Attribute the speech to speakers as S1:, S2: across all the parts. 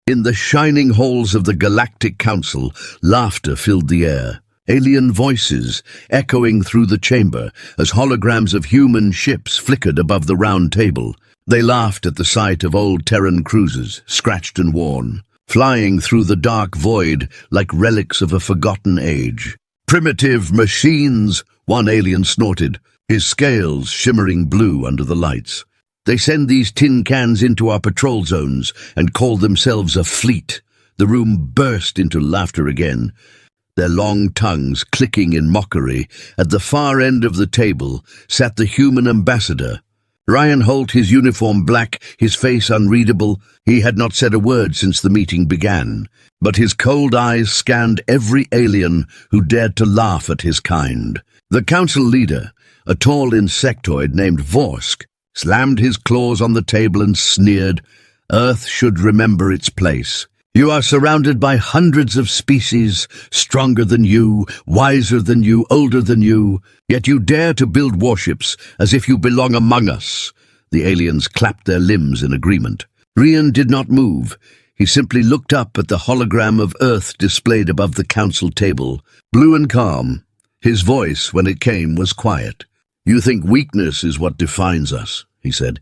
S1: In the shining halls of the Galactic Council, laughter filled the air. Alien voices echoing through the chamber as holograms of human ships flickered above the round table. They laughed at the sight of old Terran cruisers, scratched and worn, flying through the dark void like relics of a forgotten age. "Primitive machines," one alien snorted, his scales shimmering blue under the lights. "They send these tin cans into our patrol zones and call themselves a fleet." The room burst into laughter again, their long tongues clicking in mockery. At the far end of the table sat the human ambassador. Ryan Holt, his uniform black, his face unreadable. He had not said a word since the meeting began, but his cold eyes scanned every alien who dared to laugh at his kind. The council leader, a tall insectoid named Vorsk, slammed his claws on the table and sneered, "Earth should remember its place. You are surrounded by hundreds of species, stronger than you, wiser than you, older than you, yet you dare to build warships as if you belong among us." The aliens clapped their limbs in agreement. Ryan did not move. He simply looked up at the hologram of Earth displayed above the council table, blue and calm. His voice, when it came, was quiet. "You think weakness is what defines us," he said.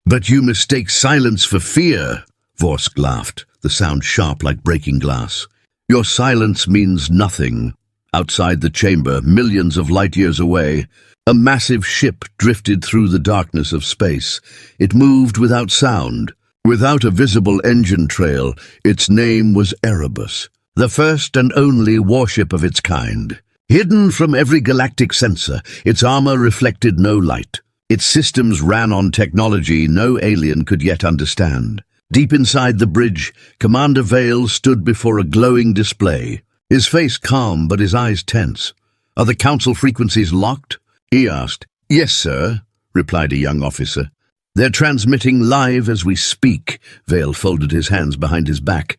S1: "But you mistake silence for fear." Vorsk laughed, the sound sharp like breaking glass. "Your silence means nothing." Outside the chamber, millions of light years away, a massive ship drifted through the darkness of space. It moved without sound, without a visible engine trail. Its name was Erebus, the first and only warship of its kind. Hidden from every galactic sensor, its armor reflected no light. Its systems ran on technology no alien could yet understand. Deep inside the bridge, Commander Vale stood before a glowing display, his face calm but his eyes tense. "Are the council frequencies locked?" he asked. "Yes, sir," replied a young officer. "They're transmitting live as we speak." Vale folded his hands behind his back.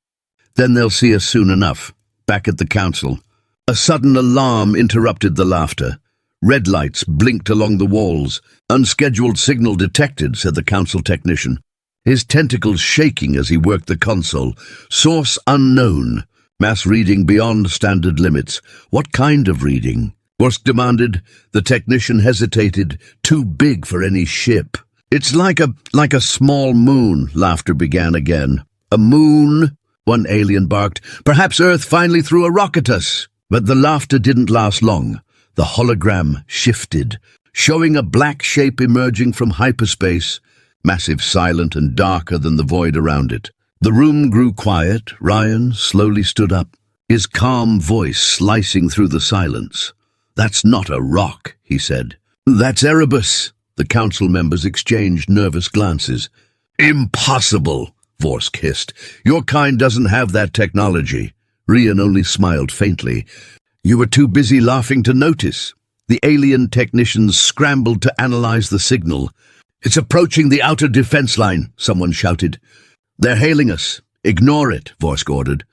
S1: "Then they'll see us soon enough." Back at the council, a sudden alarm interrupted the laughter. Red lights blinked along the walls. "Unscheduled signal detected," said the council technician, his tentacles shaking as he worked the console. "Source unknown. Mass reading beyond standard limits." "What kind of reading?" Vorsk demanded. The technician hesitated. "Too big for any ship." "It's like a small moon," laughter began again. "A moon?" one alien barked. "Perhaps Earth finally threw a rock at us." But the laughter didn't last long. The hologram shifted, showing a black shape emerging from hyperspace, massive, silent, and darker than the void around it. The room grew quiet. Ryan slowly stood up, his calm voice slicing through the silence. "That's not a rock," he said. "That's Erebus." The council members exchanged nervous glances. "Impossible," Vorsk hissed. "Your kind doesn't have that technology." Ryan only smiled faintly. "You were too busy laughing to notice." The alien technicians scrambled to analyze the signal. "It's approaching the outer defense line," someone shouted. "They're hailing us." "Ignore it," Vorsk ordered.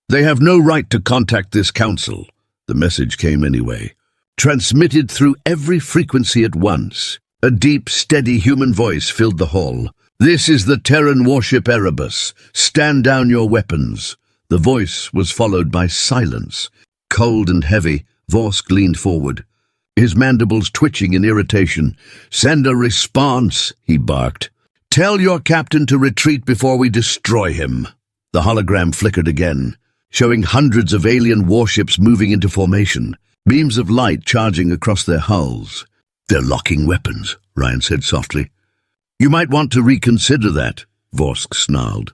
S1: "They have no right to contact this council." The message came anyway, transmitted through every frequency at once. A deep, steady human voice filled the hall. "This is the Terran Warship Erebus. Stand down your weapons." The voice was followed by silence. Cold and heavy, Vorsk leaned forward, his mandibles twitching in irritation. "Send a response," he barked. "Tell your captain to retreat before we destroy him." The hologram flickered again, showing hundreds of alien warships moving into formation, beams of light charging across their hulls. "They're locking weapons," Ryan said softly. "You might want to reconsider that," Vorsk snarled.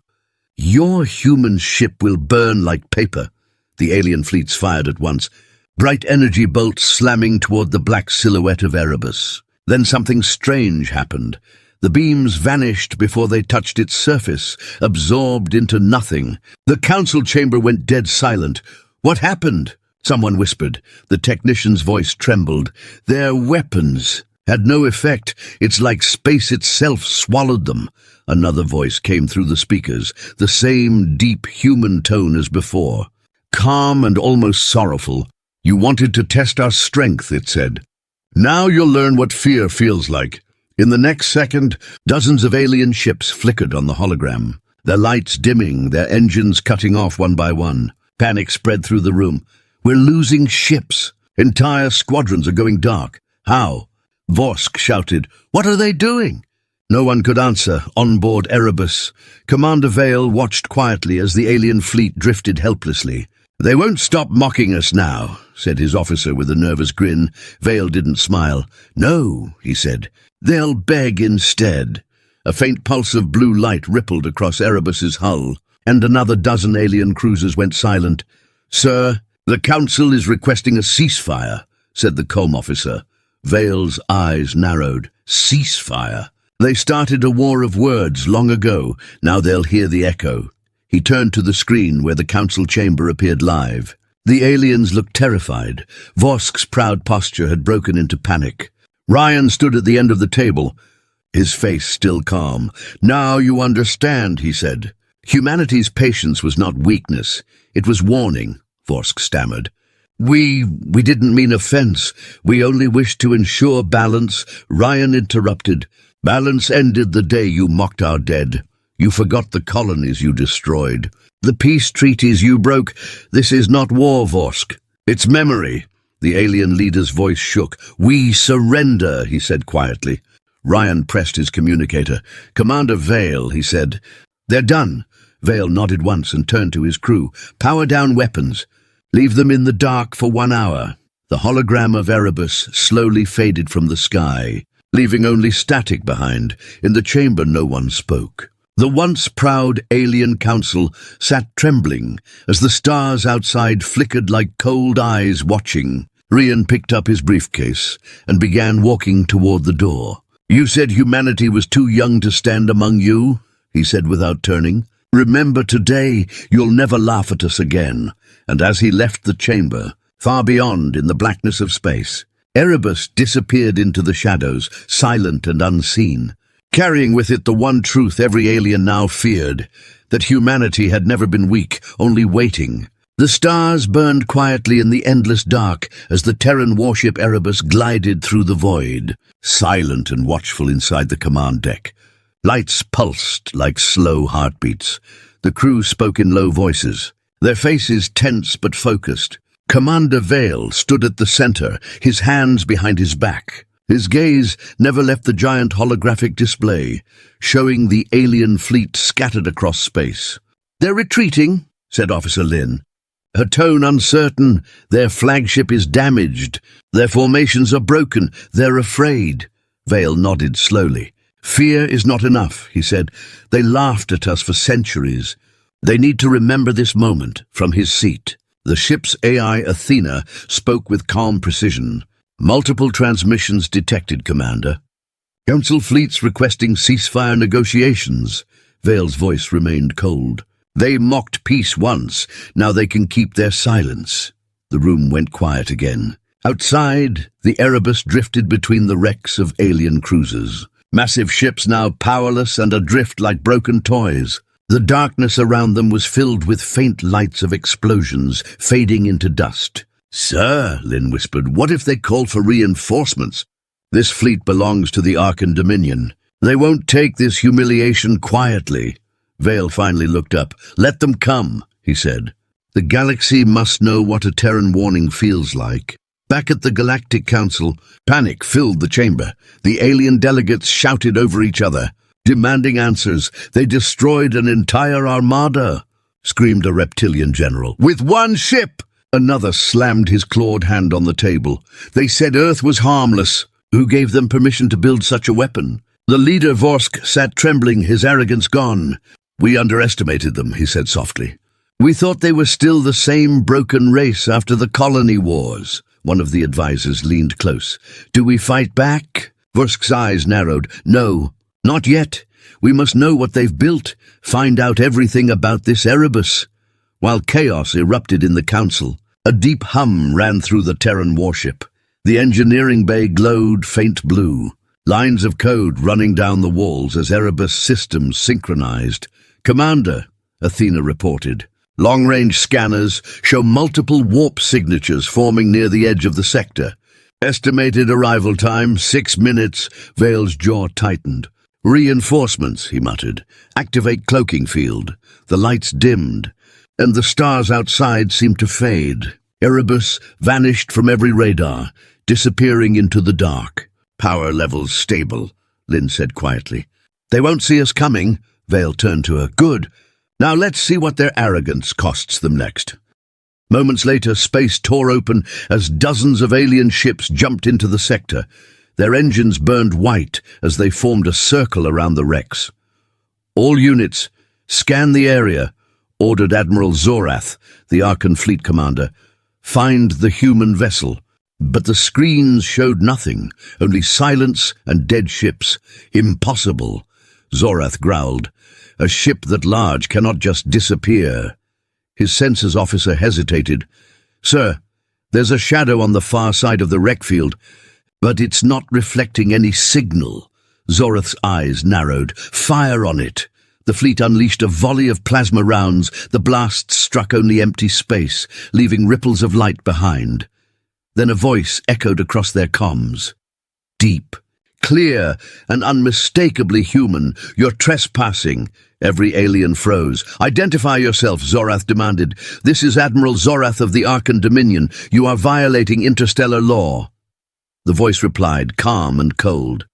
S1: "Your human ship will burn like paper." The alien fleets fired at once, bright energy bolts slamming toward the black silhouette of Erebus. Then something strange happened. The beams vanished before they touched its surface, absorbed into nothing. The council chamber went dead silent. "What happened?" someone whispered. The technician's voice trembled. "Their weapons had no effect. It's like space itself swallowed them." Another voice came through the speakers, the same deep human tone as before, calm and almost sorrowful. "You wanted to test our strength," it said. "Now you'll learn what fear feels like." In the next second, dozens of alien ships flickered on the hologram. their lights dimming, their engines cutting off one by one. Panic spread through the room. We're losing ships. Entire squadrons are going dark. How? Vorsk shouted. What are they doing? No one could answer. On board Erebus, Commander Vale watched quietly as the alien fleet drifted helplessly. They won't stop mocking us now, said his officer with a nervous grin. Vale didn't smile. No, he said. They'll beg instead. A faint pulse of blue light rippled across Erebus's hull, and another dozen alien cruisers went silent. Sir, the Council is requesting a ceasefire, said the com officer. Vale's eyes narrowed. Ceasefire? They started a war of words long ago. Now they'll hear the echo. He turned to the screen where the council chamber appeared live. The aliens looked terrified. Vorsk's proud posture had broken into panic. Ryan stood at the end of the table, his face still calm. Now you understand, he said. Humanity's patience was not weakness. It was warning, Vorsk stammered. We didn't mean offense. We only wished to ensure balance. Ryan interrupted. Balance ended the day you mocked our dead. You forgot the colonies you destroyed. The peace treaties you broke. This is not war, Vorsk. It's memory. The alien leader's voice shook. We surrender, he said quietly. Ryan pressed his communicator. Commander Vale, he said. They're done. Vale nodded once and turned to his crew. Power down weapons. Leave them in the dark for 1 hour. The hologram of Erebus slowly faded from the sky, leaving only static behind. In the chamber no one spoke. The once proud alien council sat trembling as the stars outside flickered like cold eyes watching. Ryan picked up his briefcase and began walking toward the door. You said humanity was too young to stand among you, he said without turning. Remember today, you'll never laugh at us again. And as he left the chamber, far beyond in the blackness of space, Erebus disappeared into the shadows, silent and unseen, carrying with it the one truth every alien now feared, that humanity had never been weak, only waiting. The stars burned quietly in the endless dark as the Terran Warship Erebus glided through the void, silent and watchful inside the command deck. Lights pulsed like slow heartbeats. The crew spoke in low voices, their faces tense but focused. Commander Vale stood at the center, his hands behind his back. His gaze never left the giant holographic display, showing the alien fleet scattered across space. They're retreating, said Officer Lin. Her tone uncertain. Their flagship is damaged. Their formations are broken. They're afraid. Vale nodded slowly. Fear is not enough, he said. They laughed at us for centuries. They need to remember this moment. From his seat, the ship's AI Athena spoke with calm precision. Multiple transmissions detected, Commander. Council fleets requesting ceasefire negotiations. Vale's voice remained cold. They mocked peace once. Now they can keep their silence. The room went quiet again. Outside, the Erebus drifted between the wrecks of alien cruisers. Massive ships now powerless and adrift like broken toys. The darkness around them was filled with faint lights of explosions, fading into dust. Sir, Lin whispered, what if they call for reinforcements? This fleet belongs to the Arkan Dominion. They won't take this humiliation quietly. Vale finally looked up. Let them come, he said. The galaxy must know what a Terran warning feels like. Back at the Galactic Council, panic filled the chamber. The alien delegates shouted over each other, demanding answers. They destroyed an entire armada, screamed a reptilian general. With one ship! Another slammed his clawed hand on the table. They said Earth was harmless. Who gave them permission to build such a weapon? The leader Vorsk sat trembling, his arrogance gone. We underestimated them, he said softly. We thought they were still the same broken race after the colony wars. One of the advisors leaned close. Do we fight back? Vorsk's eyes narrowed. No, not yet. We must know what they've built, find out everything about this Erebus. While chaos erupted in the council, a deep hum ran through the Terran Warship. The engineering bay glowed faint blue, lines of code running down the walls as Erebus systems synchronized. Commander, Athena reported. Long-range scanners show multiple warp signatures forming near the edge of the sector. Estimated arrival time, 6 minutes. Vale's jaw tightened. "Reinforcements," he muttered. "Activate cloaking field." The lights dimmed, and the stars outside seemed to fade. Erebus vanished from every radar, disappearing into the dark. "Power levels stable," Lynn said quietly. "They won't see us coming." Vale turned to her. "Good. Now let's see what their arrogance costs them next." Moments later, space tore open as dozens of alien ships jumped into the sector. Their engines burned white as they formed a circle around the wrecks. "All units, scan the area," ordered Admiral Zorath, the Arkan fleet commander. "Find the human vessel." But the screens showed nothing, only silence and dead ships. "Impossible," Zorath growled. "A ship that large cannot just disappear." His sensors officer hesitated. "Sir, there's a shadow on the far side of the wreck field, but it's not reflecting any signal." Zorath's eyes narrowed. "Fire on it." The fleet unleashed a volley of plasma rounds. The blasts struck only empty space, leaving ripples of light behind. Then a voice echoed across their comms. Deep, clear, and unmistakably human. "You're trespassing." Every alien froze. "Identify yourself," Zorath demanded. "This is Admiral Zorath of the Arkan Dominion. You are violating interstellar law." The voice replied, calm and cold.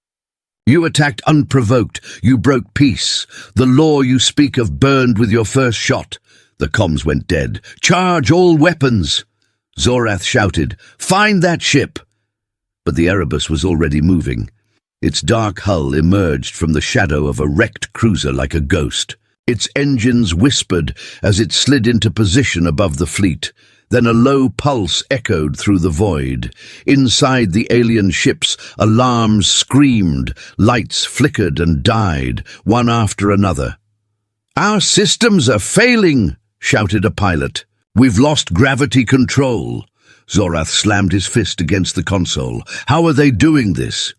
S1: "You attacked unprovoked. You broke peace. The law you speak of burned with your first shot." The comms went dead. "Charge all weapons!" Zorath shouted, "Find that ship!" But the Erebus was already moving. Its dark hull emerged from the shadow of a wrecked cruiser like a ghost. Its engines whispered as it slid into position above the fleet. Then a low pulse echoed through the void. Inside the alien ships, alarms screamed, lights flickered and died, one after another. "Our systems are failing," shouted a pilot. "We've lost gravity control." Zorath slammed his fist against the console. "How are they doing this?"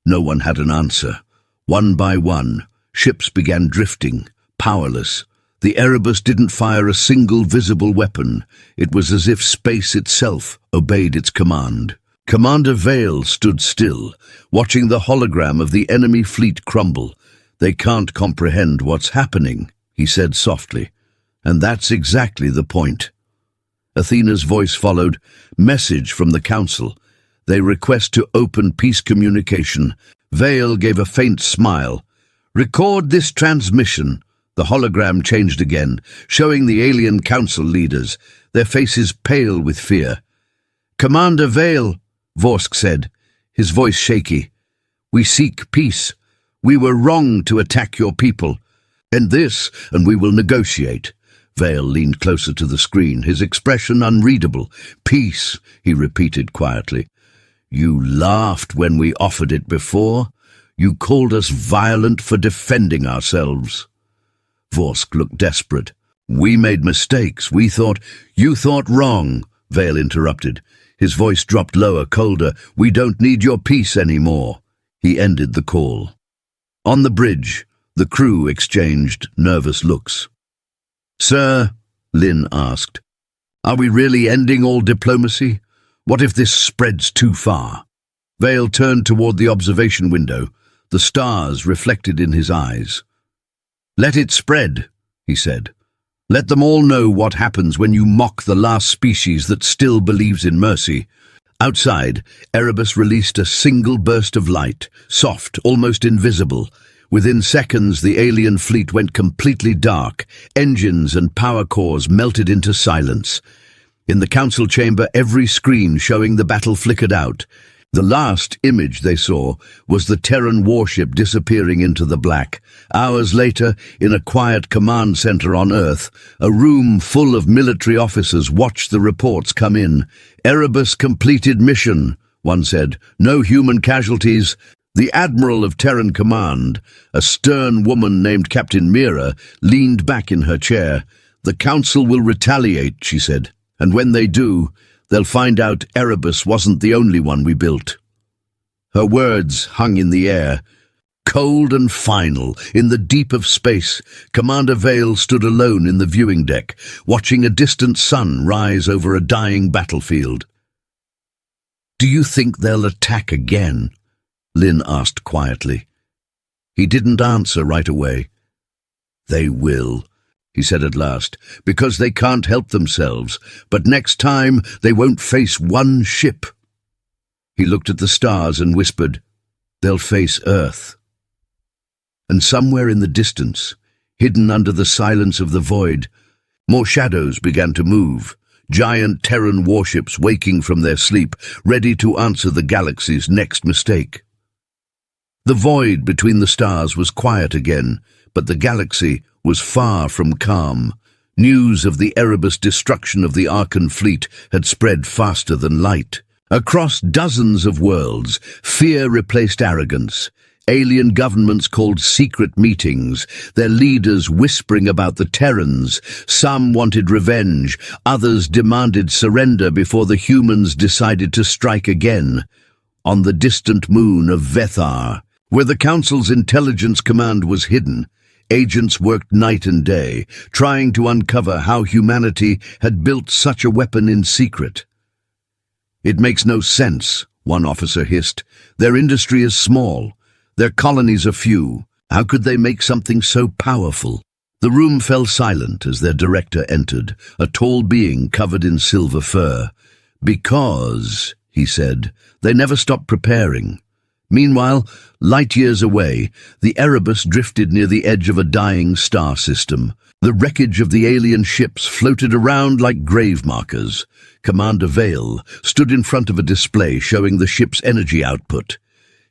S1: No one had an answer. One by one, ships began drifting, powerless. The Erebus didn't fire a single visible weapon. It was as if space itself obeyed its command. Commander Vale stood still, watching the hologram of the enemy fleet crumble. "They can't comprehend what's happening," he said softly. "And that's exactly the point." Athena's voice followed. "Message from the Council. They request to open peace communication." Vale gave a faint smile. "Record this transmission." The hologram changed again, showing the alien council leaders, their faces pale with fear. "Commander Vale," Vorsk said, his voice shaky. "We seek peace. We were wrong to attack your people. End this, and we will negotiate." Vale leaned closer to the screen, his expression unreadable. "Peace," he repeated quietly. "You laughed when we offered it before. You called us violent for defending ourselves." Vorsk looked desperate. "We made mistakes. You thought wrong," Vale interrupted. His voice dropped lower, colder. "We don't need your peace anymore." He ended the call. On the bridge, the crew exchanged nervous looks. "Sir," Lynn asked, "are we really ending all diplomacy? What if this spreads too far?" Vale turned toward the observation window, the stars reflected in his eyes. "Let it spread," he said. "Let them all know what happens when you mock the last species that still believes in mercy." Outside, Erebus released a single burst of light, soft, almost invisible. Within seconds, the alien fleet went completely dark. Engines and power cores melted into silence. In the council chamber, every screen showing the battle flickered out. The last image they saw was the Terran Warship disappearing into the black. Hours later, in a quiet command center on Earth, a room full of military officers watched the reports come in. "Erebus completed mission," one said. "No human casualties." The Admiral of Terran Command, a stern woman named Captain Mira, leaned back in her chair. "The Council will retaliate," she said. "And when they do, they'll find out Erebus wasn't the only one we built." Her words hung in the air. Cold and final, in the deep of space, Commander Vale stood alone in the viewing deck, watching a distant sun rise over a dying battlefield. "Do you think they'll attack again?" Lynn asked quietly. He didn't answer right away. "They will," he said at last, "because they can't help themselves, but next time they won't face one ship." He looked at the stars and whispered, "They'll face Earth." And somewhere in the distance, hidden under the silence of the void, more shadows began to move, giant Terran warships waking from their sleep, ready to answer the galaxy's next mistake. The void between the stars was quiet again, but the galaxy was far from calm. News of the Erebus destruction of the Arkan fleet had spread faster than light. Across dozens of worlds, fear replaced arrogance. Alien governments called secret meetings, their leaders whispering about the Terrans. Some wanted revenge, others demanded surrender before the humans decided to strike again. On the distant moon of Vethar, where the Council's intelligence command was hidden, agents worked night and day, trying to uncover how humanity had built such a weapon in secret. "It makes no sense," one officer hissed. "Their industry is small. Their colonies are few. How could they make something so powerful?" The room fell silent as their director entered, a tall being covered in silver fur. "Because," he said, "they never stopped preparing." Meanwhile, light years away, the Erebus drifted near the edge of a dying star system. The wreckage of the alien ships floated around like grave markers. Commander Vale stood in front of a display showing the ship's energy output.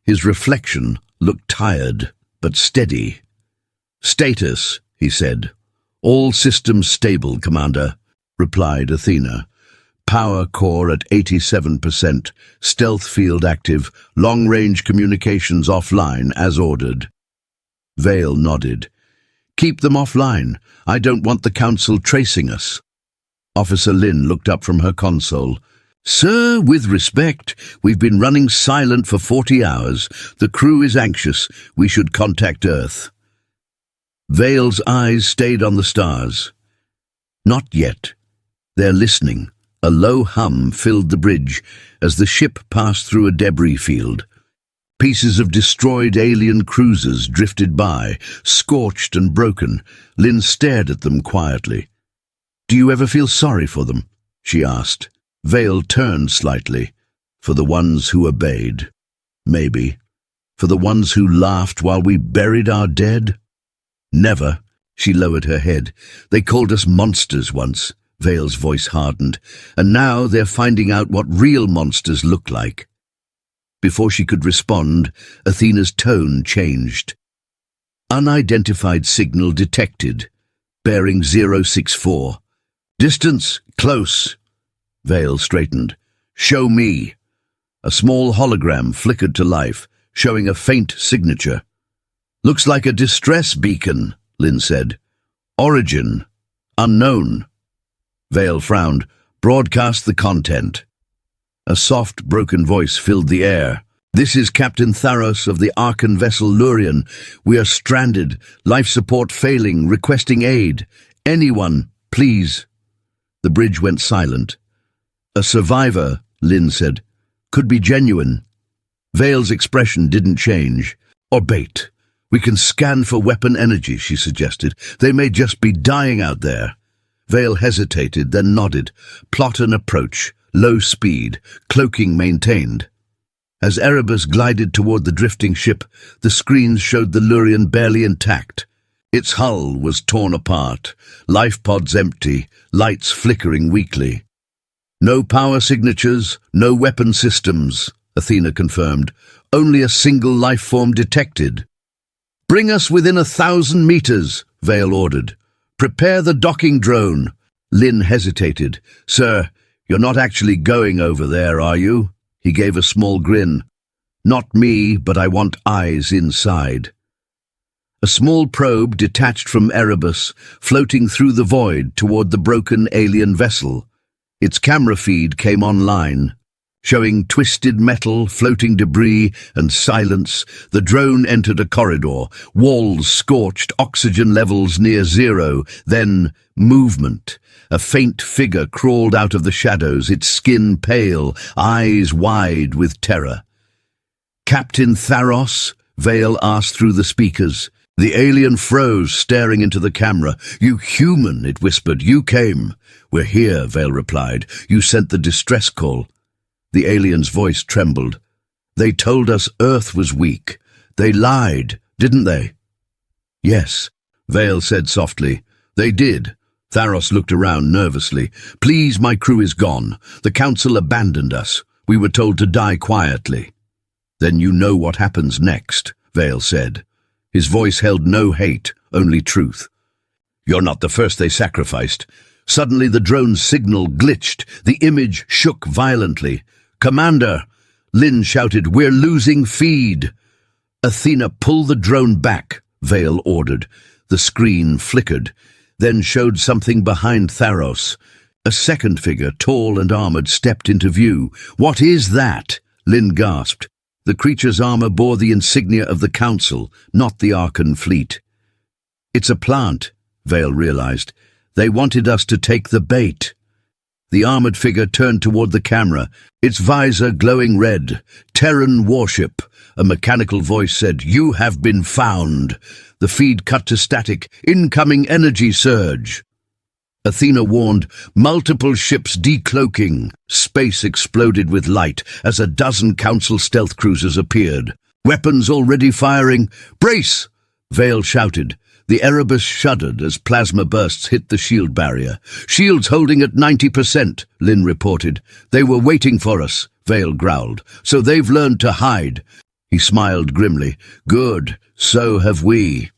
S1: His reflection looked tired, but steady. "Status," he said. "All systems stable, Commander," replied Athena. "Power core at 87%, stealth field active, long-range communications offline as ordered." Vale nodded. "Keep them offline. I don't want the Council tracing us." Officer Lin looked up from her console. "Sir, with respect, we've been running silent for 40 hours. The crew is anxious. We should contact Earth." Vale's eyes stayed on the stars. "Not yet. They're listening." A low hum filled the bridge as the ship passed through a debris field. Pieces of destroyed alien cruisers drifted by, scorched and broken. Lin stared at them quietly. "Do you ever feel sorry for them?" she asked. Vale turned slightly. "For the ones who obeyed. Maybe. For the ones who laughed while we buried our dead? Never." She lowered her head. "They called us monsters once." Vale's voice hardened. "And now they're finding out what real monsters look like." Before she could respond, Athena's tone changed. "Unidentified signal detected. Bearing 064. Distance close." Vale straightened. "Show me." A small hologram flickered to life, showing a faint signature. "Looks like a distress beacon," Lin said. "Origin unknown." Vale frowned. "Broadcast the content." A soft, broken voice filled the air. "This is Captain Tharos of the Arkan vessel Lurian. We are stranded, life support failing, requesting aid. Anyone, please." The bridge went silent. "A survivor," Lin said. "Could be genuine." Vale's expression didn't change. "Or bait. We can scan for weapon energy," she suggested. "They may just be dying out there." Vale hesitated, then nodded. "Plot an approach. Low speed. Cloaking maintained." As Erebus glided toward the drifting ship, the screens showed the Lurian barely intact. Its hull was torn apart, life pods empty, lights flickering weakly. "No power signatures, no weapon systems," Athena confirmed. "Only a single life form detected." "Bring us within 1,000 meters," Vale ordered. "Prepare the docking drone." Lin hesitated. "Sir, you're not actually going over there, are you?" He gave a small grin. "Not me, but I want eyes inside." A small probe detached from Erebus, floating through the void toward the broken alien vessel. Its camera feed came online. Showing twisted metal, floating debris, and silence, the drone entered a corridor. Walls scorched, oxygen levels near zero. Then, movement. A faint figure crawled out of the shadows, its skin pale, eyes wide with terror. "Captain Tharos," Vale asked through the speakers. The alien froze, staring into the camera. "You human," it whispered. "You came." "We're here," Vale replied. "You sent the distress call." The alien's voice trembled. "They told us Earth was weak. They lied, didn't they?" "Yes," Vale said softly. "They did." Tharos looked around nervously. "Please, my crew is gone. The Council abandoned us. We were told to die quietly." "Then you know what happens next," Vale said. His voice held no hate, only truth. "You're not the first they sacrificed." Suddenly the drone's signal glitched. The image shook violently. "Commander!" Lynn shouted. "We're losing feed." "Athena, pull the drone back," Vale ordered. The screen flickered, then showed something behind Tharos. A second figure, tall and armored, stepped into view. "What is that?" Lynn gasped. The creature's armor bore the insignia of the Council, not the Arkan fleet. "It's a plant," Vale realized. "They wanted us to take the bait." The armored figure turned toward the camera, its visor glowing red. "Terran Warship," a mechanical voice said. "You have been found." The feed cut to static. "Incoming energy surge." Athena warned, "Multiple ships decloaking." Space exploded with light as a dozen Council stealth cruisers appeared. "Weapons already firing." "Brace!" Vale shouted. The Erebus shuddered as plasma bursts hit the shield barrier. "Shields holding at 90%, Lynn reported. "They were waiting for us," Vale growled. "So they've learned to hide." He smiled grimly. "Good, so have we."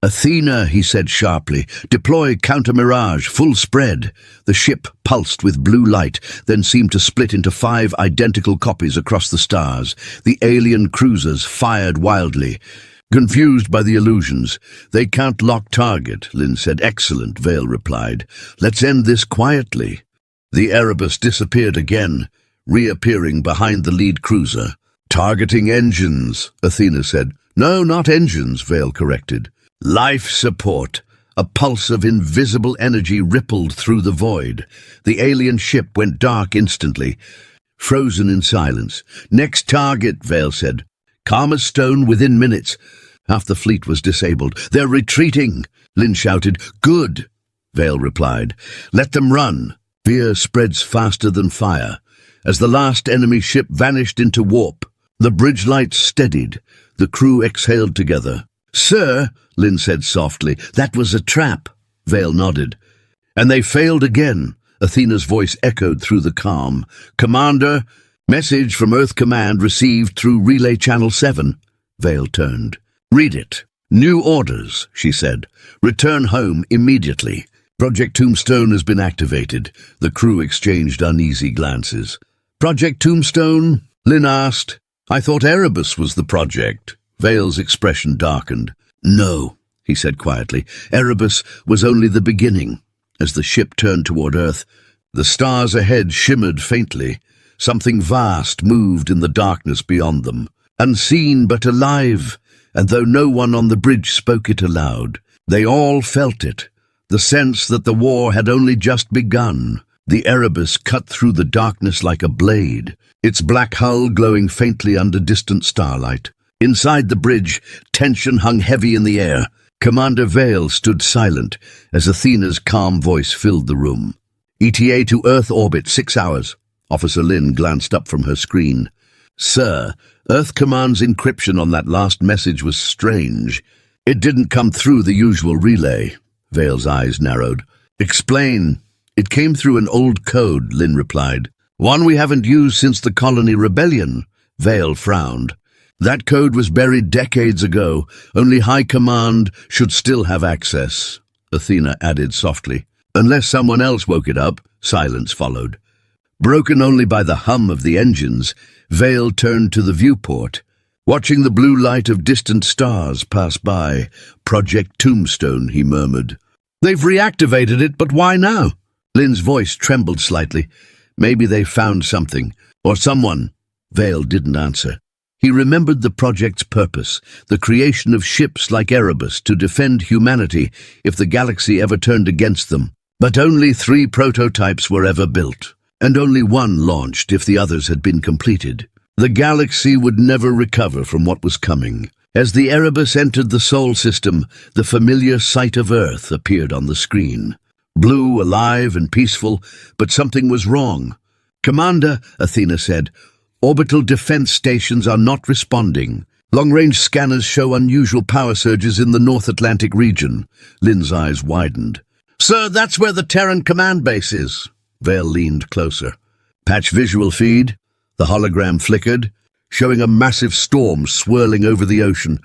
S1: "Athena," he said sharply, "deploy counter-mirage, full spread." The ship pulsed with blue light, then seemed to split into 5 identical copies across the stars. The alien cruisers fired wildly, confused by the illusions. "They can't lock target," Lynn said. "Excellent," Vale replied. "Let's end this quietly." The Erebus disappeared again, reappearing behind the lead cruiser. "Targeting engines," Athena said. "No, not engines," Vale corrected. "Life support." A pulse of invisible energy rippled through the void. The alien ship went dark instantly, frozen in silence. "Next target," Vale said. "Calm as stone within minutes." Half the fleet was disabled. "They're retreating," Lynn shouted. "Good," Vale replied. "Let them run." Fear spreads faster than fire. As the last enemy ship vanished into warp, the bridge lights steadied. The crew exhaled together. "Sir," Lynn said softly, "that was a trap." Vale nodded. "And they failed again." Athena's voice echoed through the calm. "Commander, message from Earth Command received through Relay Channel 7. Vale turned. "Read it." "New orders," she said. "Return home immediately." "Project Tombstone has been activated." The crew exchanged uneasy glances. "Project Tombstone?" Lynn asked. "I thought Erebus was the project." Vale's expression darkened. "No," he said quietly. "Erebus was only the beginning." As the ship turned toward Earth, the stars ahead shimmered faintly. Something vast moved in the darkness beyond them, unseen but alive, and though no one on the bridge spoke it aloud, they all felt it, the sense that the war had only just begun. The Erebus cut through the darkness like a blade, its black hull glowing faintly under distant starlight. Inside the bridge, tension hung heavy in the air. Commander Vale stood silent as Athena's calm voice filled the room. "ETA to Earth orbit, 6 hours. Officer Lynn glanced up from her screen. "Sir, Earth Command's encryption on that last message was strange. It didn't come through the usual relay." Vale's eyes narrowed. "Explain." "It came through an old code," Lynn replied. "One we haven't used since the colony rebellion." Vale frowned. "That code was buried decades ago. Only High Command should still have access," Athena added softly. "Unless someone else woke it up." Silence followed. Broken only by the hum of the engines, Vale turned to the viewport, watching the blue light of distant stars pass by. "Project Tombstone," he murmured. "They've reactivated it, but why now?" Lynn's voice trembled slightly. "Maybe they found something, or someone." Vale didn't answer. He remembered the project's purpose, the creation of ships like Erebus to defend humanity if the galaxy ever turned against them. But only 3 prototypes were ever built, and only one launched if the others had been completed. The galaxy would never recover from what was coming. As the Erebus entered the Sol system, the familiar sight of Earth appeared on the screen. Blue, alive and peaceful, but something was wrong. "Commander," Athena said, "orbital defense stations are not responding. Long-range scanners show unusual power surges in the North Atlantic region." Lynn's eyes widened. "Sir, that's where the Terran command base is." Vale leaned closer. "Patch visual feed." The hologram flickered, showing a massive storm swirling over the ocean.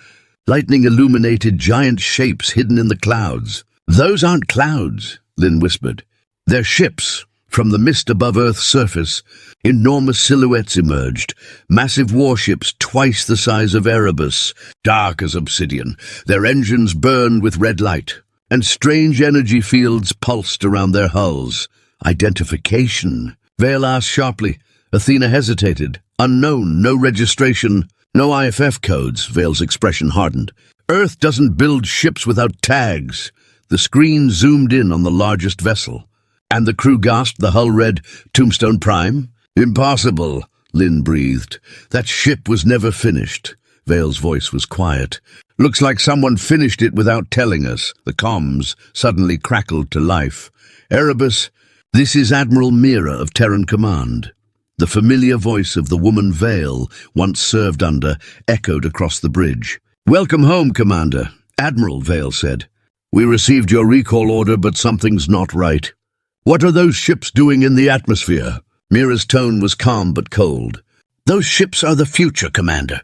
S1: Lightning illuminated giant shapes hidden in the clouds. "Those aren't clouds," Lynn whispered. "They're ships." From the mist above Earth's surface, enormous silhouettes emerged, massive warships twice the size of Erebus, dark as obsidian. Their engines burned with red light, and strange energy fields pulsed around their hulls. "Identification?" Vale asked sharply. Athena hesitated. "Unknown, no registration, no IFF codes." Vale's expression hardened. "Earth doesn't build ships without tags." The screen zoomed in on the largest vessel. And the crew gasped. The hull read, "Tombstone Prime." "Impossible," Lynn breathed. "That ship was never finished." Vale's voice was quiet. "Looks like someone finished it without telling us." The comms suddenly crackled to life. "Erebus, this is Admiral Mira of Terran Command." The familiar voice of the woman Vale once served under echoed across the bridge. "Welcome home, Commander." "Admiral," Vale said. "We received your recall order, but something's not right." "What are those ships doing in the atmosphere?" Mira's tone was calm but cold. "Those ships are the future, Commander."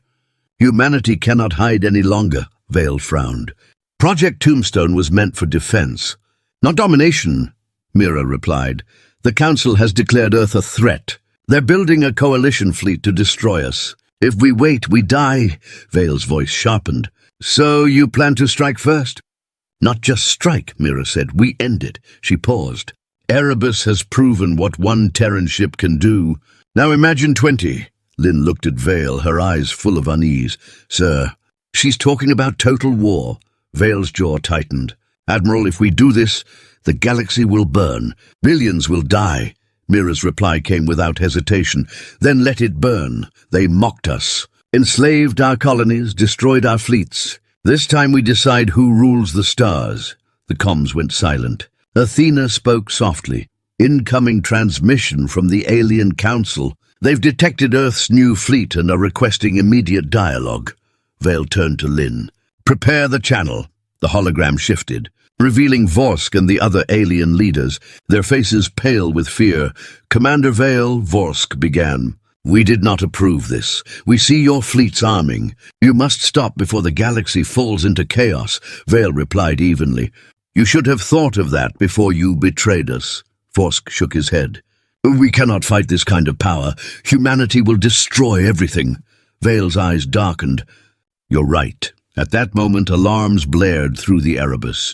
S1: "Humanity cannot hide any longer," Vale frowned. "Project Tombstone was meant for defense, not domination," Mira replied. "The Council has declared Earth a threat. They're building a coalition fleet to destroy us. If we wait, we die." Vale's voice sharpened. "So you plan to strike first?" "Not just strike," Mira said. "We end it." She paused. "Erebus has proven what one Terran ship can do. Now imagine 20. Lynn looked at Vale, her eyes full of unease. "Sir, she's talking about total war." Vale's jaw tightened. "Admiral, if we do this, the galaxy will burn. Billions will die." Mira's reply came without hesitation. "Then let it burn. They mocked us, enslaved our colonies, destroyed our fleets. This time we decide who rules the stars." The comms went silent. Athena spoke softly. "Incoming transmission from the Alien Council. They've detected Earth's new fleet and are requesting immediate dialogue." Vale turned to Lynn. "Prepare the channel." The hologram shifted, revealing Vorsk and the other alien leaders, their faces pale with fear. "Commander Vale," Vorsk began, "we did not approve this. We see your fleet's arming. You must stop before the galaxy falls into chaos." Vale replied evenly. "You should have thought of that before you betrayed us." Vorsk shook his head. "We cannot fight this kind of power. Humanity will destroy everything." Vale's eyes darkened. "You're right." At that moment, alarms blared through the Erebus.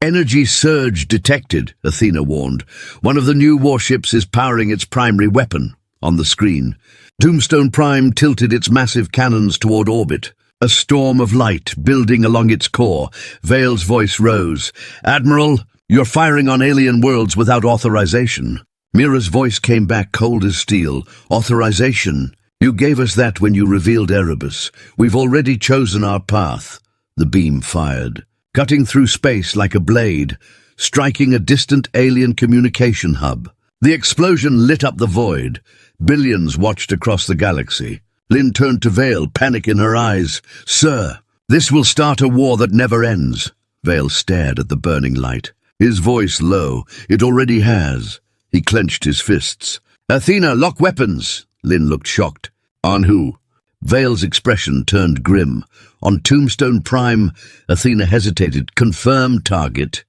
S1: "Energy surge detected," Athena warned. "One of the new warships is powering its primary weapon." On the screen, Tombstone Prime tilted its massive cannons toward orbit. A storm of light building along its core. Vale's voice rose. "Admiral, you're firing on alien worlds without authorization." Mira's voice came back cold as steel. "Authorization? You gave us that when you revealed Erebus. We've already chosen our path." The beam fired, cutting through space like a blade, striking a distant alien communication hub. The explosion lit up the void. Billions watched across the galaxy. Lynn turned to Vale, panic in her eyes. "Sir, this will start a war that never ends." Vale stared at the burning light, his voice low. "It already has." He clenched his fists. "Athena, lock weapons." Lynn looked shocked. "On who?" Vale's expression turned grim. "On Tombstone Prime." Athena hesitated. "Confirmed target."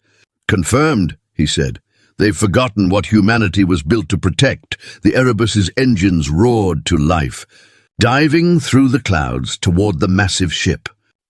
S1: "Confirmed," he said. "They've forgotten what humanity was built to protect." The Erebus's engines roared to life, diving through the clouds toward the massive ship.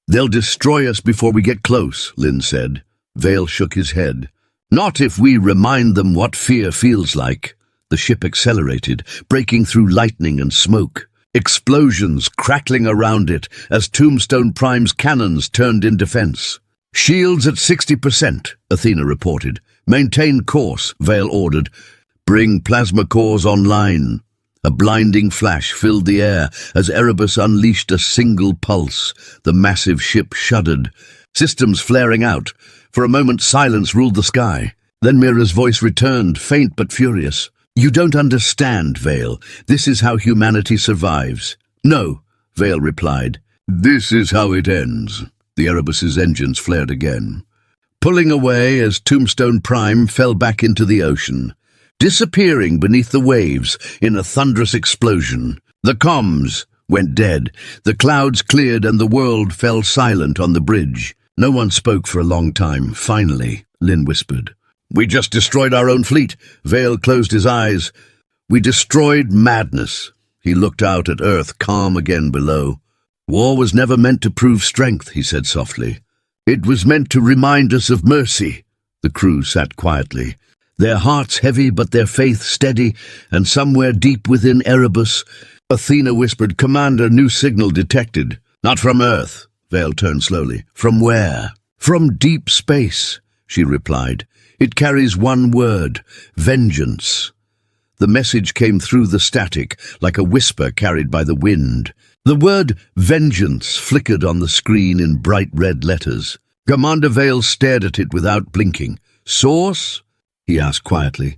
S1: "They'll destroy us before we get close," Lynn said. Vale shook his head. "Not if we remind them what fear feels like." The ship accelerated, breaking through lightning and smoke. Explosions crackling around it as Tombstone Prime's cannons turned in defense. "Shields at 60%, Athena reported. "Maintain course," Vale ordered. "Bring plasma cores online." A blinding flash filled the air as Erebus unleashed a single pulse. The massive ship shuddered, systems flaring out. For a moment, silence ruled the sky. Then Mira's voice returned, faint but furious. "You don't understand, Vale. This is how humanity survives." "No," Vale replied. "This is how it ends." The Erebus's engines flared again, pulling away as Tombstone Prime fell back into the ocean, disappearing beneath the waves in a thunderous explosion. The comms went dead. The clouds cleared and the world fell silent on the bridge. No one spoke for a long time. Finally, Lynn whispered, "We just destroyed our own fleet." Vale closed his eyes. "We destroyed madness." He looked out at Earth, calm again below. "War was never meant to prove strength," he said softly. "It was meant to remind us of mercy." The crew sat quietly, their hearts heavy but their faith steady, and somewhere deep within Erebus, Athena whispered, "Commander, new signal detected." "Not from Earth." Vale turned slowly. "From where?" "From deep space," she replied. "It carries one word: vengeance." The message came through the static, like a whisper carried by the wind. The word vengeance flickered on the screen in bright red letters. Commander Vale stared at it without blinking. "Source?" he asked quietly.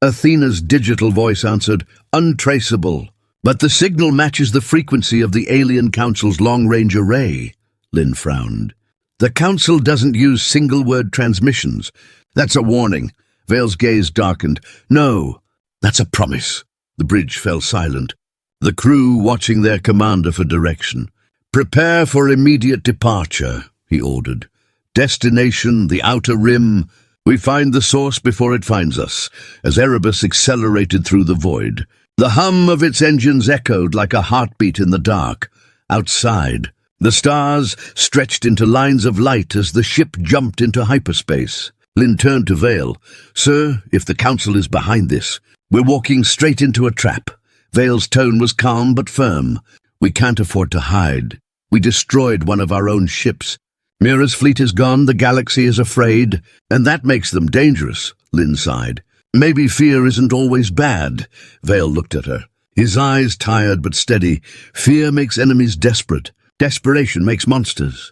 S1: Athena's digital voice answered, "Untraceable." "But the signal matches the frequency of the Alien Council's long-range array," Lynn frowned. "The Council doesn't use single-word transmissions." "That's a warning." Vale's gaze darkened. "No, that's a promise." The bridge fell silent, the crew watching their commander for direction. "Prepare for immediate departure," he ordered. "Destination, the outer rim. We find the source before it finds us," as Erebus accelerated through the void. The hum of its engines echoed like a heartbeat in the dark. Outside, the stars stretched into lines of light as the ship jumped into hyperspace. Lynn turned to Vale. "Sir, if the Council is behind this, we're walking straight into a trap." Vale's tone was calm but firm. "We can't afford to hide. We destroyed one of our own ships. Mira's fleet is gone, the galaxy is afraid, and that makes them dangerous," Lynn sighed. "Maybe fear isn't always bad." Vale looked at her, his eyes tired but steady. "Fear makes enemies desperate. Desperation makes monsters."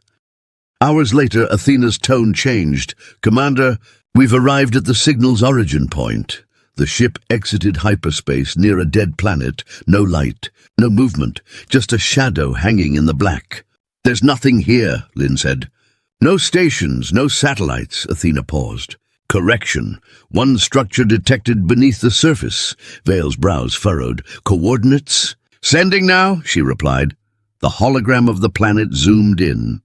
S1: Hours later, Athena's tone changed. "Commander, we've arrived at the signal's origin point." The ship exited hyperspace near a dead planet. No light, no movement, just a shadow hanging in the black. "There's nothing here," Lynn said. "No stations, no satellites." Athena paused. "Correction. One structure detected beneath the surface." Vale's brows furrowed. "Coordinates?" "Sending now," she replied. The hologram of the planet zoomed in,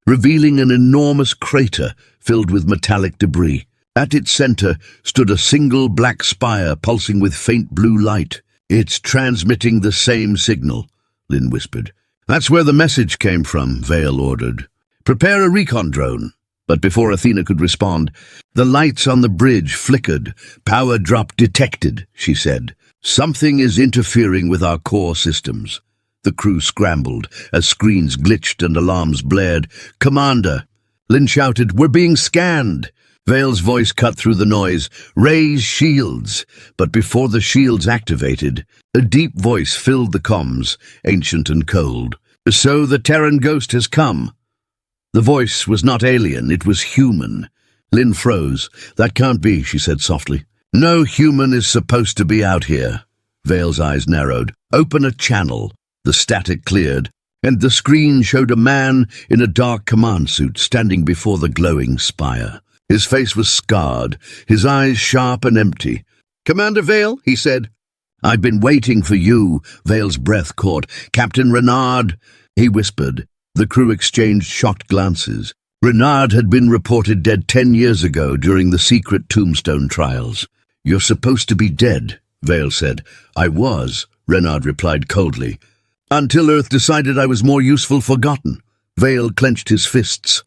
S1: revealing an enormous crater filled with metallic debris. At its center stood a single black spire pulsing with faint blue light. "It's transmitting the same signal," Lynn whispered. "That's where the message came from," Vale ordered. "Prepare a recon drone." But before Athena could respond, the lights on the bridge flickered. "Power drop detected," she said. "Something is interfering with our core systems." The crew scrambled as screens glitched and alarms blared. "Commander!" Lynn shouted, "We're being scanned!" Vale's voice cut through the noise. "Raise shields!" But before the shields activated, a deep voice filled the comms, ancient and cold. "So the Terran ghost has come." The voice was not alien, it was human. Lynn froze. "That can't be," she said softly. "No human is supposed to be out here." Vale's eyes narrowed. "Open a channel." The static cleared, and the screen showed a man in a dark command suit standing before the glowing spire. His face was scarred, his eyes sharp and empty. "Commander Vale," he said. "I've been waiting for you." Vale's breath caught. "Captain Renard," he whispered. The crew exchanged shocked glances. Renard had been reported dead 10 years ago during the secret Tombstone trials. "You're supposed to be dead," Vale said. "I was," Renard replied coldly. "Until Earth decided I was more useful forgotten." Vale clenched his fists.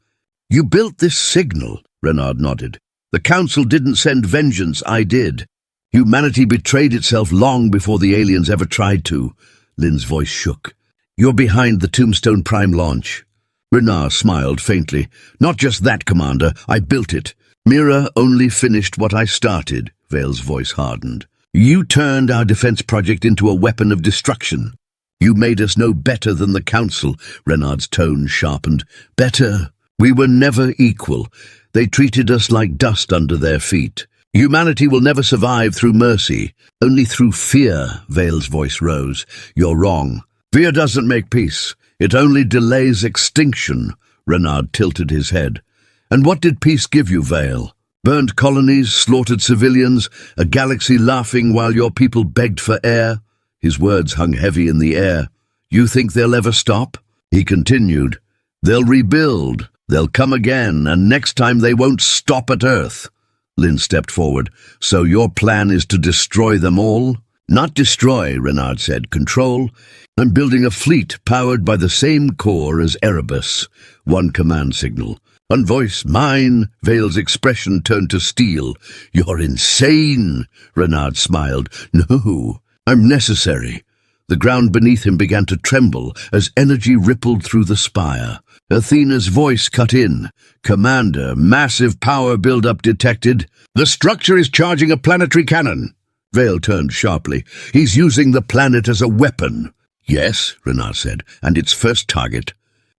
S1: "You built this signal," Renard nodded. "The Council didn't send vengeance, I did. Humanity betrayed itself long before the aliens ever tried to." Lynn's voice shook. "You're behind the Tombstone Prime launch." Renard smiled faintly. "Not just that, Commander. I built it. Mira only finished what I started." Vale's voice hardened. You turned our defense project into a weapon of destruction. You made us no better than the Council, Renard's tone sharpened. Better? We were never equal. They treated us like dust under their feet. Humanity will never survive through mercy, only through fear, Vale's voice rose. You're wrong. Fear doesn't make peace. It only delays extinction. Renard tilted his head. And what did peace give you, Vale? Burned colonies, slaughtered civilians, a galaxy laughing while your people begged for air? His words hung heavy in the air. You think they'll ever stop? He continued. They'll rebuild. They'll come again, and next time they won't stop at Earth. Lynn stepped forward. So your plan is to destroy them all? Not destroy, Renard said. Control. I'm building a fleet powered by the same core as Erebus. One command signal. One voice, mine. Vale's expression turned to steel. You're insane, Renard smiled. No, I'm necessary. The ground beneath him began to tremble as energy rippled through the spire. Athena's voice cut in. Commander, massive power buildup detected. The structure is charging a planetary cannon. Vale turned sharply. He's using the planet as a weapon. Yes, Renard said, and its first target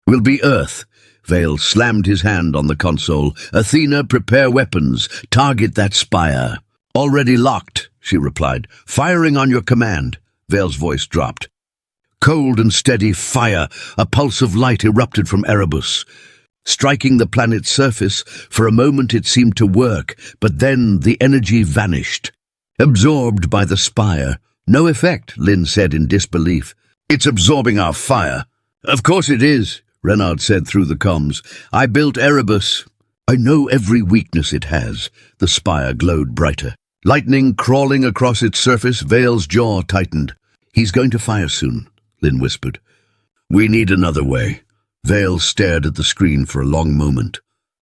S1: will be Earth. Vale slammed his hand on the console. Athena, prepare weapons. Target that spire. Already locked, she replied. Firing on your command. Vale's voice dropped. Cold and steady fire, a pulse of light erupted from Erebus. Striking the planet's surface, for a moment it seemed to work, but then the energy vanished. Absorbed by the spire. No effect, Lynn said in disbelief. It's absorbing our fire. Of course it is, Renard said through the comms. I built Erebus. I know every weakness it has. The spire glowed brighter. Lightning crawling across its surface, Vale's jaw tightened. He's going to fire soon, Lynn whispered. We need another way. Vale stared at the screen for a long moment.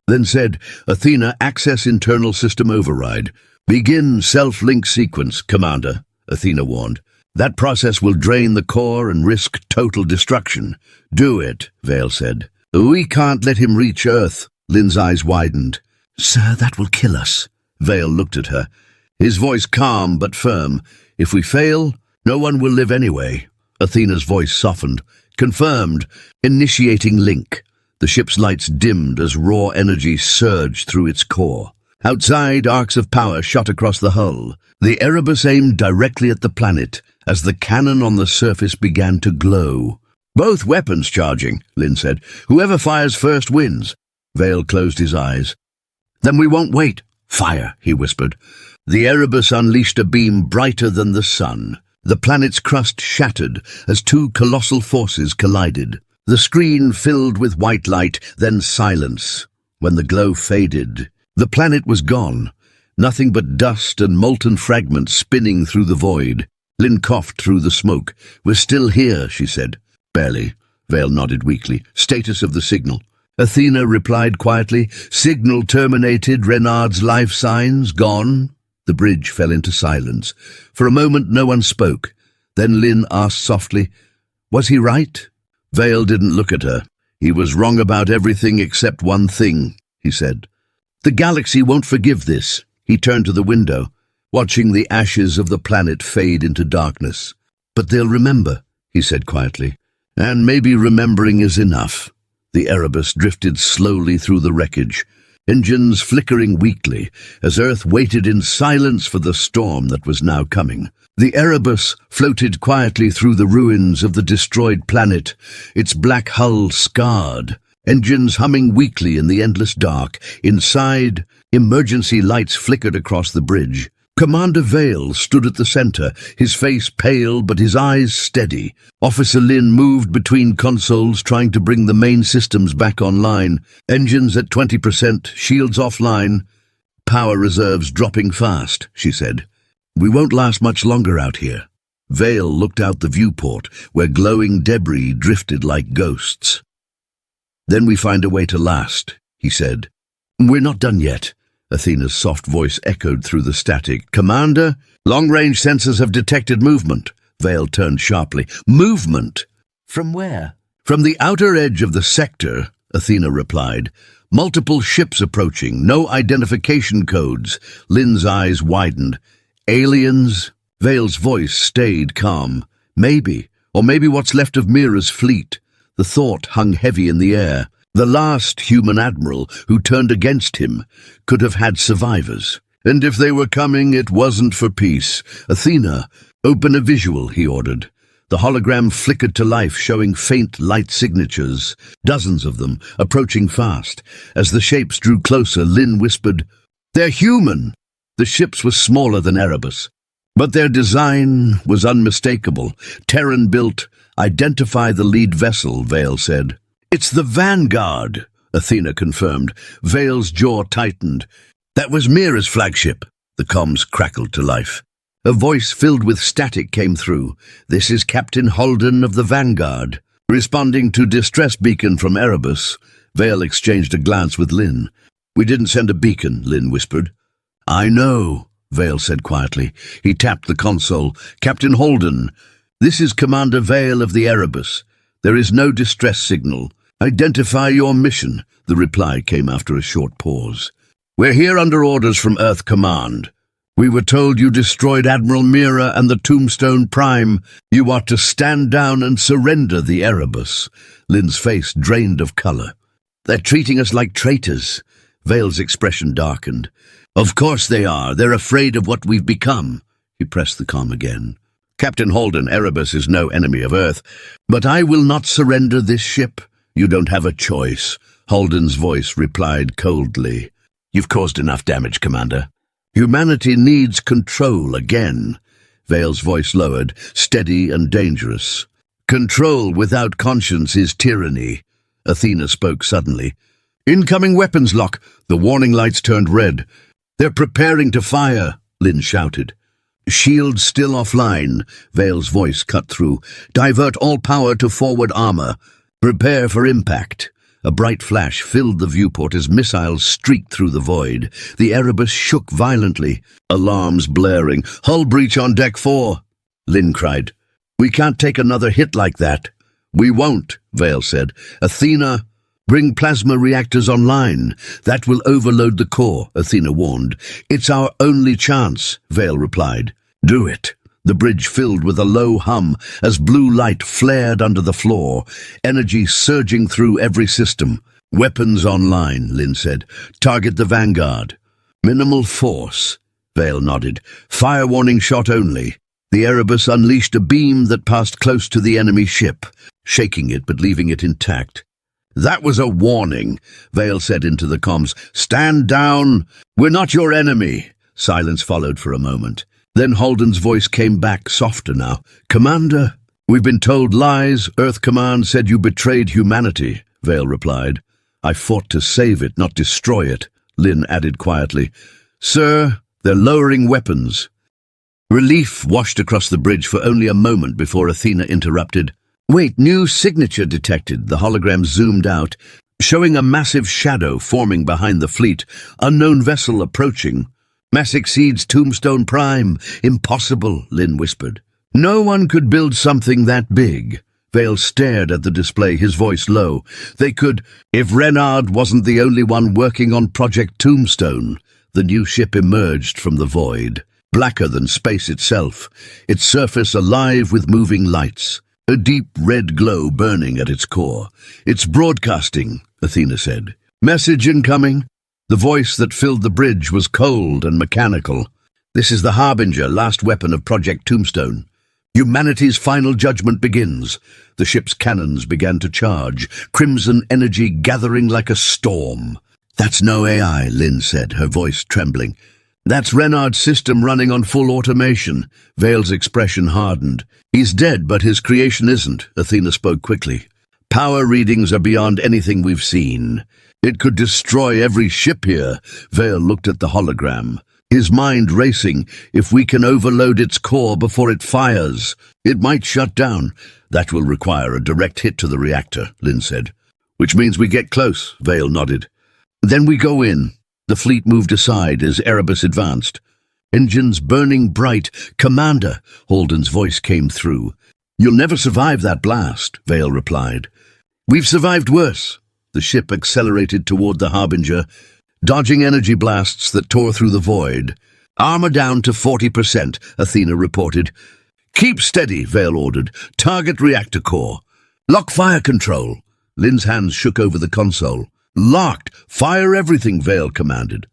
S1: Then said, Athena, access internal system override. Begin self-link sequence, Commander, Athena warned. That process will drain the core and risk total destruction. Do it, Vale said. We can't let him reach Earth. Lynn's eyes widened. Sir, that will kill us. Vale looked at her. His voice calm but firm. If we fail, no one will live anyway. Athena's voice softened. Confirmed. Initiating link. The ship's lights dimmed as raw energy surged through its core. Outside, arcs of power shot across the hull. The Erebus aimed directly at the planet as the cannon on the surface began to glow. Both weapons charging, Lynn said. Whoever fires first wins. Vale closed his eyes. Then we won't wait. Fire, he whispered. The Erebus unleashed a beam brighter than the sun. The planet's crust shattered as two colossal forces collided. The screen filled with white light, then silence. When the glow faded, the planet was gone. Nothing but dust and molten fragments spinning through the void. Lynn coughed through the smoke. We're still here, she said. Barely. Vale nodded weakly. Status of the signal. Athena replied quietly. Signal terminated. Renard's life signs gone. The bridge fell into silence. For a moment no one spoke. Then Lynn asked softly, Was he right? Vale didn't look at her. He was wrong about everything except one thing, he said. The galaxy won't forgive this. He turned to the window, watching the ashes of the planet fade into darkness. But they'll remember, he said quietly. And maybe remembering is enough. The Erebus drifted slowly through the wreckage, engines flickering weakly as Earth waited in silence for the storm that was now coming. The Erebus floated quietly through the ruins of the destroyed planet, its black hull scarred, engines humming weakly in the endless dark. Inside, emergency lights flickered across the bridge. Commander Vale stood at the center, his face pale but his eyes steady. Officer Lynn moved between consoles trying to bring the main systems back online. Engines at 20%, shields offline. Power reserves dropping fast, she said. We won't last much longer out here. Vale looked out the viewport, where glowing debris drifted like ghosts. Then we find a way to last, he said. We're not done yet. Athena's soft voice echoed through the static. Commander, long-range sensors have detected movement. Vale turned sharply. Movement? From where? From the outer edge of the sector, Athena replied. Multiple ships approaching, no identification codes. Lynn's eyes widened. Aliens? Vale's voice stayed calm. Maybe, or maybe what's left of Mira's fleet. The thought hung heavy in the air. The last human admiral who turned against him could have had survivors. And if they were coming, it wasn't for peace. Athena, open a visual, he ordered. The hologram flickered to life, showing faint light signatures, dozens of them, approaching fast. As the shapes drew closer, Lynn whispered, "They're human!" The ships were smaller than Erebus, but their design was unmistakable. Terran built. "Identify the lead vessel," Vale said. "It's the Vanguard," Athena confirmed. Vale's jaw tightened. "That was Mira's flagship." The comms crackled to life. A voice filled with static came through. "This is Captain Holden of the Vanguard." Responding to distress beacon from Erebus, Vale exchanged a glance with Lynn. "We didn't send a beacon," Lynn whispered. "I know," Vale said quietly. He tapped the console. "Captain Holden, this is Commander Vale of the Erebus. There is no distress signal. Identify your mission," the reply came after a short pause. "We're here under orders from Earth Command. We were told you destroyed Admiral Mira and the Tombstone Prime. You are to stand down and surrender the Erebus." Lynn's face drained of color. "They're treating us like traitors." Vale's expression darkened. "Of course they are. They're afraid of what we've become." He pressed the comm again. "Captain Holden, Erebus is no enemy of Earth, but I will not surrender this ship. You don't have a choice." Holden's voice replied coldly. "You've caused enough damage, Commander. Humanity needs control again." Vale's voice lowered, steady and dangerous. "Control without conscience is tyranny." Athena spoke suddenly. "Incoming weapons lock." The warning lights turned red. "They're preparing to fire," Lynn shouted. "Shields still offline," Vale's voice cut through. "Divert all power to forward armor. Prepare for impact." A bright flash filled the viewport as missiles streaked through the void. The Erebus shook violently, alarms blaring. "Hull breach on deck 4, Lynn cried. "We can't take another hit like that." "We won't," Vale said. "Athena, bring plasma reactors online. That will overload the core," Athena warned. "It's our only chance," Vale replied. "Do it." The bridge filled with a low hum as blue light flared under the floor, energy surging through every system. "Weapons online," Lynn said. "Target the Vanguard." "Minimal force," Vale nodded. "Fire warning shot only." The Erebus unleashed a beam that passed close to the enemy ship, shaking it but leaving it intact. "That was a warning," Vale said into the comms. "Stand down. We're not your enemy." Silence followed for a moment. Then Holden's voice came back, softer now. "Commander, we've been told lies. Earth Command said you betrayed humanity," Vale replied. "I fought to save it, not destroy it," Lynn added quietly. "Sir, they're lowering weapons." Relief washed across the bridge for only a moment before Athena interrupted. "Wait, new signature detected." The hologram zoomed out, showing a massive shadow forming behind the fleet. "Unknown vessel approaching." "Mass exceeds Tombstone Prime." "Impossible," Lynn whispered. "No one could build something that big." Vale stared at the display, his voice low. "They could, if Renard wasn't the only one working on Project Tombstone." The new ship emerged from the void, blacker than space itself, its surface alive with moving lights, a deep red glow burning at its core. "It's broadcasting," Athena said. "Message incoming." The voice that filled the bridge was cold and mechanical. "This is the Harbinger, last weapon of Project Tombstone. Humanity's final judgment begins." The ship's cannons began to charge, crimson energy gathering like a storm. "That's no AI," Lynn said, her voice trembling. "That's Renard's system running on full automation." Vale's expression hardened. "He's dead, but his creation isn't," Athena spoke quickly. "Power readings are beyond anything we've seen. It could destroy every ship here." Vale looked at the hologram, his mind racing. "If we can overload its core before it fires, it might shut down." "That will require a direct hit to the reactor," Lynn said. "Which means we get close," Vale nodded. "Then we go in." The fleet moved aside as Erebus advanced. Engines burning bright. "Commander," Holden's voice came through. "You'll never survive that blast," Vale replied. "We've survived worse." The ship accelerated toward the Harbinger, dodging energy blasts that tore through the void. Armor down to 40%, Athena reported. Keep steady, Vale ordered. Target reactor core. Lock fire control. Lynn's hands shook over the console. Locked. Fire everything, Vale commanded.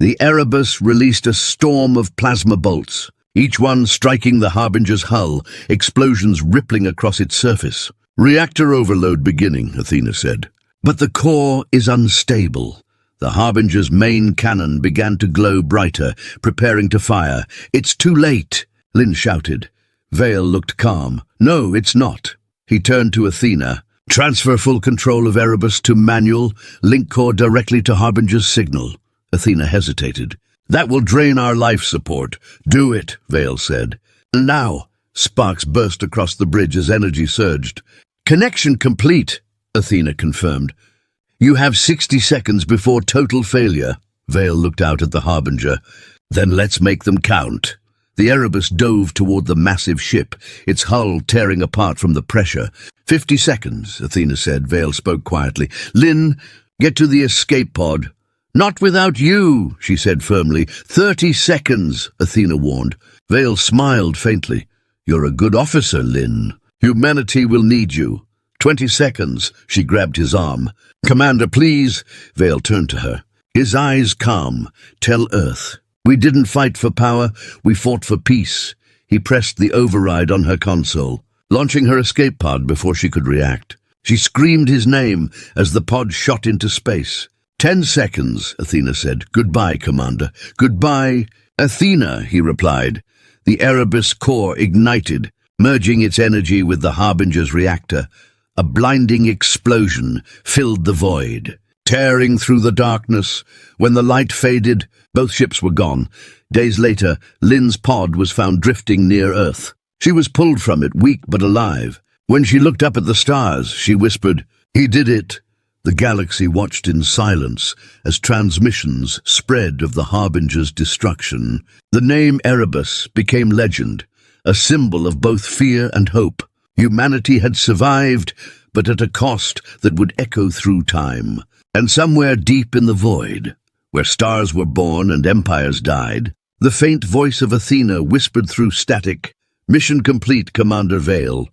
S1: The Erebus released a storm of plasma bolts, each one striking the Harbinger's hull, explosions rippling across its surface. Reactor overload beginning, Athena said. But the core is unstable. The Harbinger's main cannon began to glow brighter, preparing to fire. It's too late, Lynn shouted. Vale looked calm. No, it's not. He turned to Athena. Transfer full control of Erebus to manual, link core directly to Harbinger's signal. Athena hesitated. That will drain our life support. Do it, Vale said. Now, sparks burst across the bridge as energy surged. Connection complete, Athena confirmed. You have 60 seconds before total failure. Vale looked out at the Harbinger. Then let's make them count. The Erebus dove toward the massive ship, its hull tearing apart from the pressure. 50 seconds, Athena said. Vale spoke quietly. Lynn, get to the escape pod. Not without you, she said firmly. 30 seconds, Athena warned. Vale smiled faintly. You're a good officer, Lynn. Humanity will need you. 20 seconds, she grabbed his arm. Commander, please. Vale turned to her. His eyes calm. Tell Earth. We didn't fight for power, we fought for peace. He pressed the override on her console, launching her escape pod before she could react. She screamed his name as the pod shot into space. 10 seconds, Athena said. Goodbye, Commander. Goodbye, Athena, he replied. The Erebus core ignited, merging its energy with the Harbinger's reactor. A blinding explosion filled the void, tearing through the darkness. When the light faded, both ships were gone. Days later, Lynn's pod was found drifting near Earth. She was pulled from it, weak but alive. When she looked up at the stars, she whispered, "He did it." The galaxy watched in silence as transmissions spread of the Harbinger's destruction. The name Erebus became legend, a symbol of both fear and hope. Humanity had survived, but at a cost that would echo through time. And somewhere deep in the void, where stars were born and empires died, the faint voice of Athena whispered through static, "Mission complete, Commander Vale."